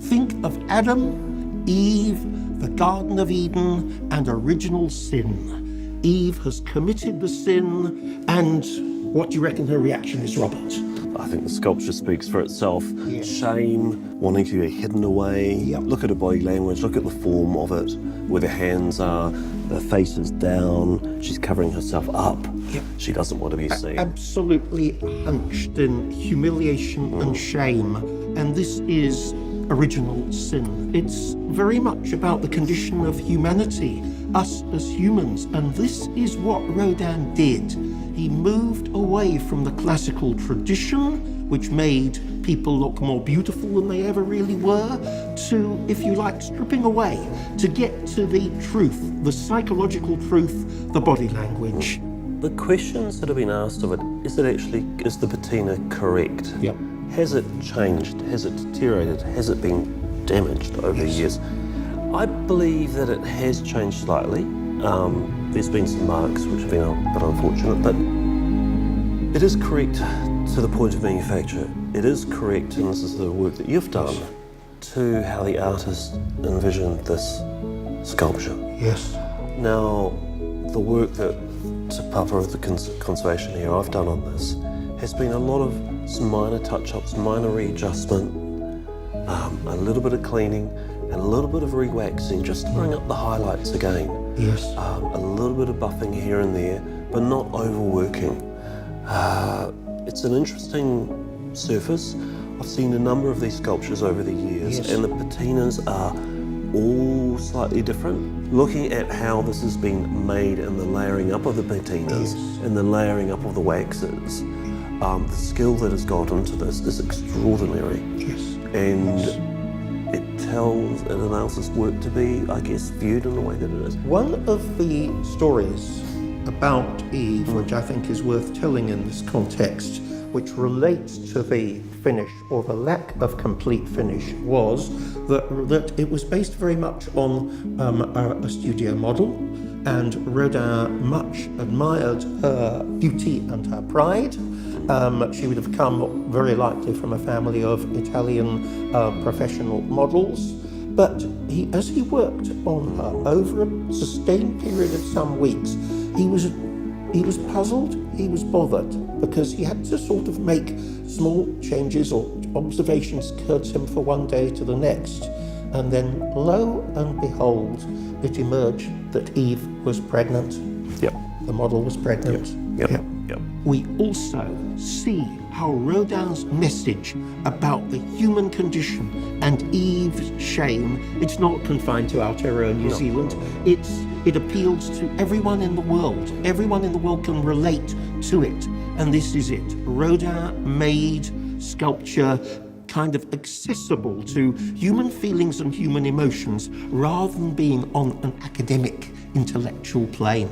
Think of Adam, Eve, the Garden of Eden, and original sin. Eve has committed the sin, and what do you reckon her reaction is, Robert? I think the sculpture speaks for itself. Yes. Shame, wanting to be hidden away. Yep. Look at her body language, look at the form of it, where the hands are, her face is down, she's covering herself up. Yep. She doesn't want to be seen. Absolutely hunched in humiliation and shame. And this is original sin. It's very much about the condition of humanity, us as humans. And this is what Rodin did. He moved away from the classical tradition, which made people look more beautiful than they ever really were, to, if you like, stripping away to get to the truth, the psychological truth, the body language. The questions that have been asked of it, is the patina correct? Yep. Has it changed? Has it deteriorated? Has it been damaged over the years? I believe that it has changed slightly. There's been some marks which have been a bit unfortunate, but it is correct to the point of manufacture. It is correct, and this is the work that you've done, to how the artist envisioned this sculpture. Yes. Now, the work that tepapa of the conservation here I've done on this has been a lot of some minor touch-ups, minor readjustment, a little bit of cleaning, and a little bit of re-waxing just to bring up the highlights again. Yes. A little bit of buffing here and there, but not overworking. It's an interesting surface. I've seen a number of these sculptures over the years, Yes. and the patinas are all slightly different. Looking at how this has been made and the layering up of the patinas and the layering up of the waxes, the skill that has gone into this is extraordinary. Yes. And it allows this work to be, I guess, viewed in the way that it is. One of the stories about Eve, which I think is worth telling in this context, which relates to the finish or the lack of complete finish, was that it was based very much on a studio model, and Rodin much admired her beauty and her pride. She would have come very likely from a family of Italian professional models. But as he worked on her over a sustained period of some weeks, he was puzzled, he was bothered, because he had to sort of make small changes or observations occurred to him for one day to the next. And then, lo and behold, it emerged that Eve was pregnant. Yep. The model was pregnant. Yep. We also see how Rodin's message about the human condition and Eve's shame, it's not confined to Aotearoa, New Zealand. It appeals to everyone in the world. Everyone in the world can relate to it. And this is it. Rodin made sculpture kind of accessible to human feelings and human emotions rather than being on an academic, intellectual plane.